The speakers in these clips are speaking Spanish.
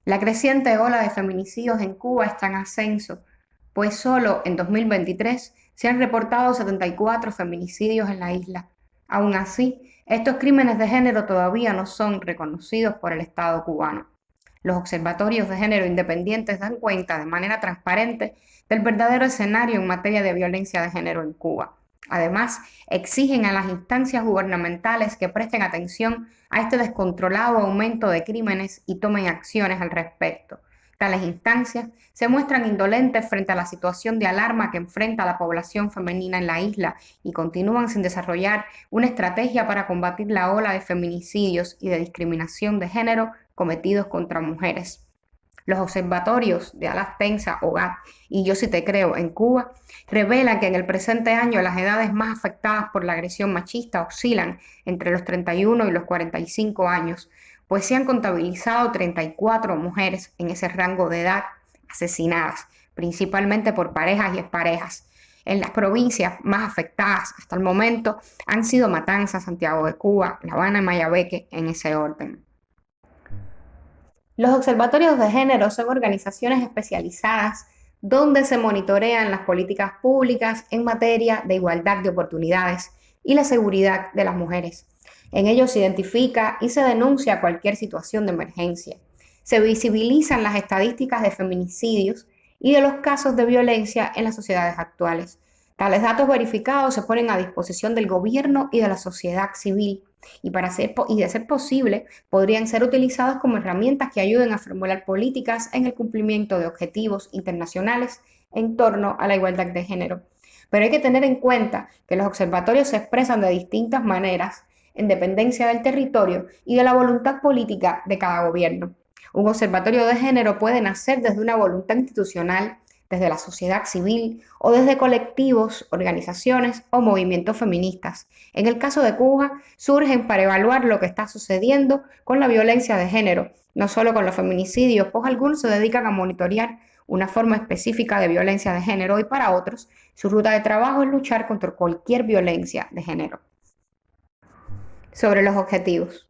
La creciente ola de feminicidios en Cuba está en ascenso, pues solo en 2023 se han reportado 74 feminicidios en la isla. Aún así, estos crímenes de género todavía no son reconocidos por el Estado cubano. Los observatorios de género independientes dan cuenta de manera transparente del verdadero escenario en materia de violencia de género en Cuba. Además, exigen a las instancias gubernamentales que presten atención a este descontrolado aumento de crímenes y tomen acciones al respecto. Tales instancias se muestran indolentes frente a la situación de alarma que enfrenta la población femenina en la isla y continúan sin desarrollar una estrategia para combatir la ola de feminicidios y de discriminación género cometidos contra mujeres. Los observatorios de Alastensa, OGAT y Yo sí te creo en Cuba revelan que en el presente año las edades más afectadas por la agresión machista oscilan entre los 31 y los 45 años, pues se han contabilizado 34 mujeres en ese rango de edad asesinadas, principalmente por parejas y exparejas. En las provincias más afectadas hasta el momento han sido Matanzas, Santiago de Cuba, La Habana y Mayabeque, en ese orden. Los observatorios de género son organizaciones especializadas donde se monitorean las políticas públicas en materia de igualdad de oportunidades y la seguridad de las mujeres. En ellos se identifica y se denuncia cualquier situación de emergencia. Se visibilizan las estadísticas de feminicidios y de los casos de violencia en las sociedades actuales. Tales datos verificados se ponen a disposición del gobierno y de la sociedad civil y, de ser posible, podrían ser utilizados como herramientas que ayuden a formular políticas en el cumplimiento de objetivos internacionales en torno a la igualdad de género. Pero hay que tener en cuenta que los observatorios se expresan de distintas maneras en dependencia del territorio y de la voluntad política de cada gobierno. Un observatorio de género puede nacer desde una voluntad institucional, desde la sociedad civil o desde colectivos, organizaciones o movimientos feministas. En el caso de Cuba, surgen para evaluar lo que está sucediendo con la violencia de género, no solo con los feminicidios, pues algunos se dedican a monitorear una forma específica de violencia de género y para otros, su ruta de trabajo es luchar contra cualquier violencia de género. Sobre los objetivos.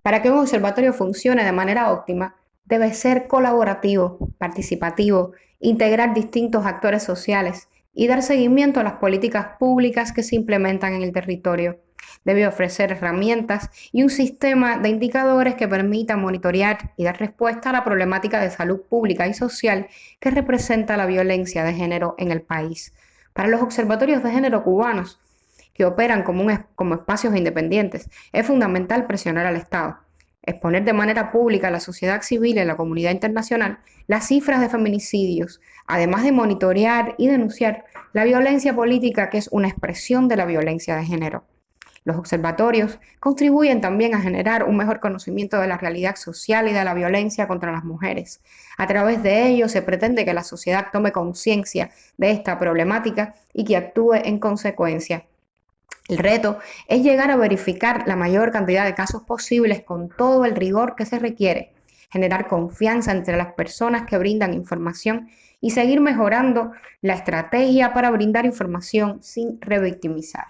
Para que un observatorio funcione de manera óptima, debe ser colaborativo, participativo, integrar distintos actores sociales y dar seguimiento a las políticas públicas que se implementan en el territorio. Debe ofrecer herramientas y un sistema de indicadores que permitan monitorear y dar respuesta a la problemática de salud pública y social que representa la violencia de género en el país. Para los observatorios de género cubanos, que operan como espacios independientes, es fundamental presionar al Estado, exponer de manera pública a la sociedad civil y a la comunidad internacional las cifras de feminicidios, además de monitorear y denunciar la violencia política que es una expresión de la violencia de género. Los observatorios contribuyen también a generar un mejor conocimiento de la realidad social y de la violencia contra las mujeres. A través de ello se pretende que la sociedad tome conciencia de esta problemática y que actúe en consecuencia. El reto es llegar a verificar la mayor cantidad de casos posibles con todo el rigor que se requiere, generar confianza entre las personas que brindan información y seguir mejorando la estrategia para brindar información sin revictimizar.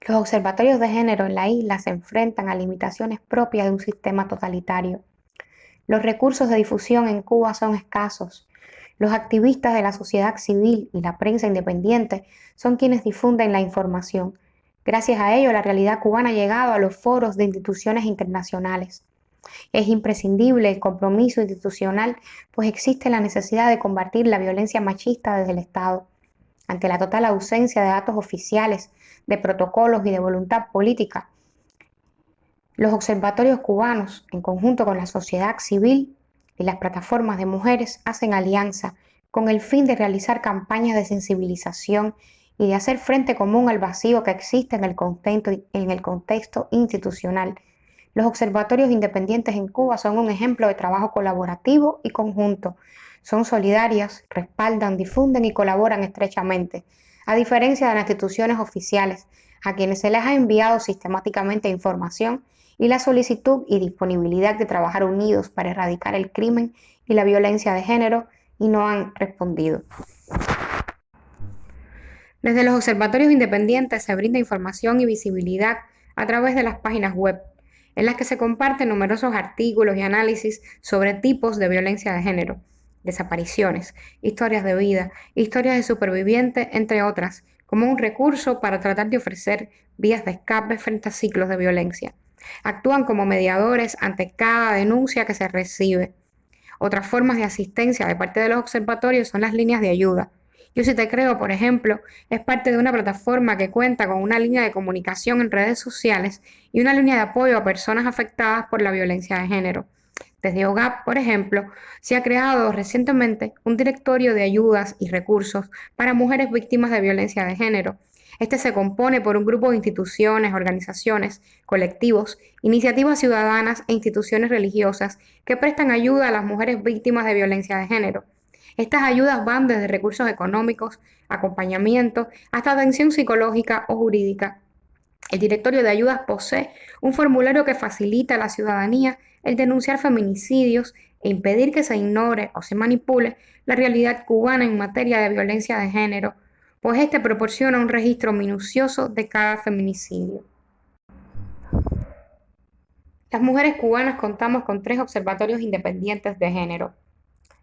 Los observatorios de género en la isla se enfrentan a limitaciones propias de un sistema totalitario. Los recursos de difusión en Cuba son escasos. Los activistas de la sociedad civil y la prensa independiente son quienes difunden la información. Gracias a ello, la realidad cubana ha llegado a los foros de instituciones internacionales. Es imprescindible el compromiso institucional, pues existe la necesidad de combatir la violencia machista desde el Estado. Ante la total ausencia de datos oficiales, de protocolos y de voluntad política, los observatorios cubanos, en conjunto con la sociedad civil y las plataformas de mujeres, hacen alianza con el fin de realizar campañas de sensibilización y de hacer frente común al vacío que existe en el contexto institucional. Los observatorios independientes en Cuba son un ejemplo de trabajo colaborativo y conjunto. Son solidarias, respaldan, difunden y colaboran estrechamente, a diferencia de las instituciones oficiales, a quienes se les ha enviado sistemáticamente información y la solicitud y disponibilidad de trabajar unidos para erradicar el crimen y la violencia de género y no han respondido. Desde los observatorios independientes se brinda información y visibilidad a través de las páginas web, en las que se comparten numerosos artículos y análisis sobre tipos de violencia de género, desapariciones, historias de vida, historias de supervivientes, entre otras, como un recurso para tratar de ofrecer vías de escape frente a ciclos de violencia. Actúan como mediadores ante cada denuncia que se recibe. Otras formas de asistencia de parte de los observatorios son las líneas de ayuda. Yo Si Te Creo, por ejemplo, es parte de una plataforma que cuenta con una línea de comunicación en redes sociales y una línea de apoyo a personas afectadas por la violencia de género. Desde OGAP, por ejemplo, se ha creado recientemente un directorio de ayudas y recursos para mujeres víctimas de violencia de género. Este se compone por un grupo de instituciones, organizaciones, colectivos, iniciativas ciudadanas e instituciones religiosas que prestan ayuda a las mujeres víctimas de violencia de género. Estas ayudas van desde recursos económicos, acompañamiento, hasta atención psicológica o jurídica. El directorio de ayudas posee un formulario que facilita a la ciudadanía el denunciar feminicidios e impedir que se ignore o se manipule la realidad cubana en materia de violencia de género, pues este proporciona un registro minucioso de cada feminicidio. Las mujeres cubanas contamos con 3 observatorios independientes de género.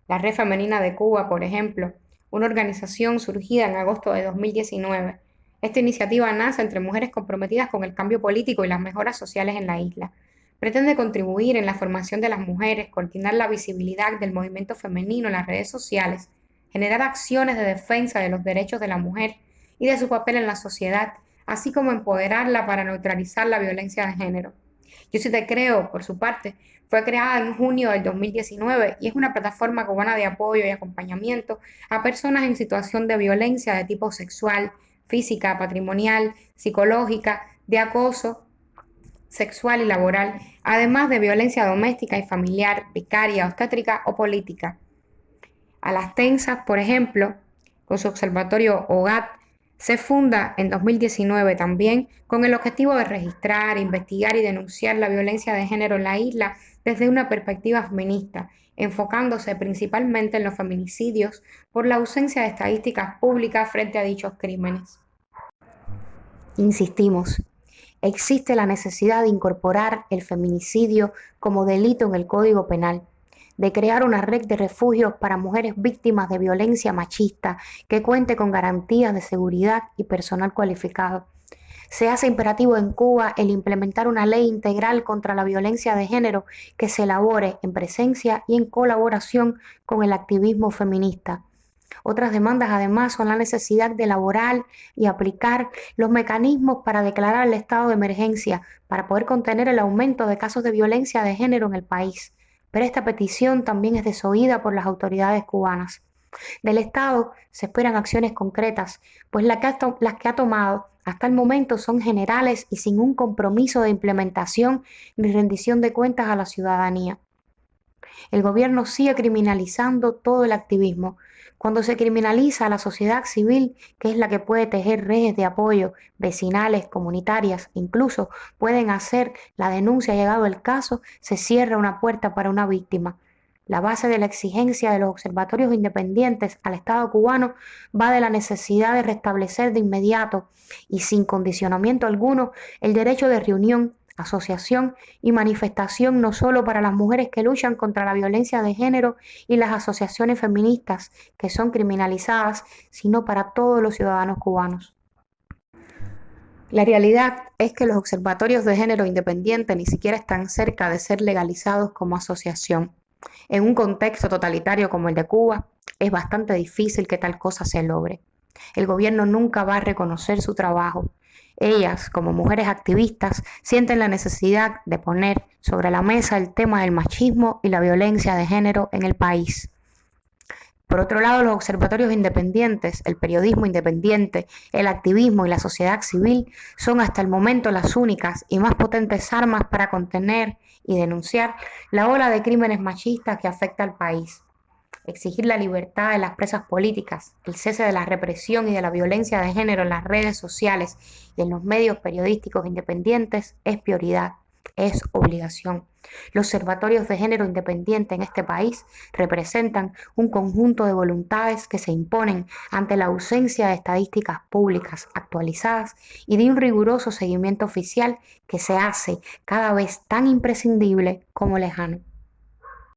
La Red Femenina de Cuba, por ejemplo, una organización surgida en agosto de 2019. Esta iniciativa nace entre mujeres comprometidas con el cambio político y las mejoras sociales en la isla. Pretende contribuir en la formación de las mujeres, coordinar la visibilidad del movimiento femenino en las redes sociales, generar acciones de defensa de los derechos de la mujer y de su papel en la sociedad, así como empoderarla para neutralizar la violencia de género. Yo Si Te Creo, por su parte, fue creada en junio del 2019 y es una plataforma cubana de apoyo y acompañamiento a personas en situación de violencia de tipo sexual, física, patrimonial, psicológica, de acoso sexual y laboral, además de violencia doméstica y familiar, vicaria, obstétrica o política. A las Tensas, por ejemplo, con su observatorio OGAT, se funda en 2019 también con el objetivo de registrar, investigar y denunciar la violencia de género en la isla desde una perspectiva feminista, enfocándose principalmente en los feminicidios por la ausencia de estadísticas públicas frente a dichos crímenes. Insistimos, existe la necesidad de incorporar el feminicidio como delito en el Código Penal, de crear una red de refugios para mujeres víctimas de violencia machista que cuente con garantías de seguridad y personal cualificado. Se hace imperativo en Cuba el implementar una ley integral contra la violencia de género que se elabore en presencia y en colaboración con el activismo feminista. Otras demandas además son la necesidad de elaborar y aplicar los mecanismos para declarar el estado de emergencia para poder contener el aumento de casos de violencia de género en el país. Pero esta petición también es desoída por las autoridades cubanas. Del Estado se esperan acciones concretas, pues las que ha tomado hasta el momento son generales y sin un compromiso de implementación ni rendición de cuentas a la ciudadanía. El gobierno sigue criminalizando todo el activismo. Cuando se criminaliza a la sociedad civil, que es la que puede tejer redes de apoyo vecinales, comunitarias, incluso pueden hacer la denuncia llegado el caso, se cierra una puerta para una víctima. La base de la exigencia de los observatorios independientes al Estado cubano va de la necesidad de restablecer de inmediato y sin condicionamiento alguno el derecho de reunión, asociación y manifestación no solo para las mujeres que luchan contra la violencia de género y las asociaciones feministas que son criminalizadas, sino para todos los ciudadanos cubanos. La realidad es que los observatorios de género independientes ni siquiera están cerca de ser legalizados como asociación. En un contexto totalitario como el de Cuba, es bastante difícil que tal cosa se logre. El gobierno nunca va a reconocer su trabajo. Ellas, como mujeres activistas, sienten la necesidad de poner sobre la mesa el tema del machismo y la violencia de género en el país. Por otro lado, los observatorios independientes, el periodismo independiente, el activismo y la sociedad civil son hasta el momento las únicas y más potentes armas para contener y denunciar la ola de crímenes machistas que afecta al país. Exigir la libertad de las presas políticas, el cese de la represión y de la violencia de género en las redes sociales y en los medios periodísticos independientes es prioridad es obligación. Los observatorios de género independiente en este país representan un conjunto de voluntades que se imponen ante la ausencia de estadísticas públicas actualizadas y de un riguroso seguimiento oficial que se hace cada vez tan imprescindible como lejano.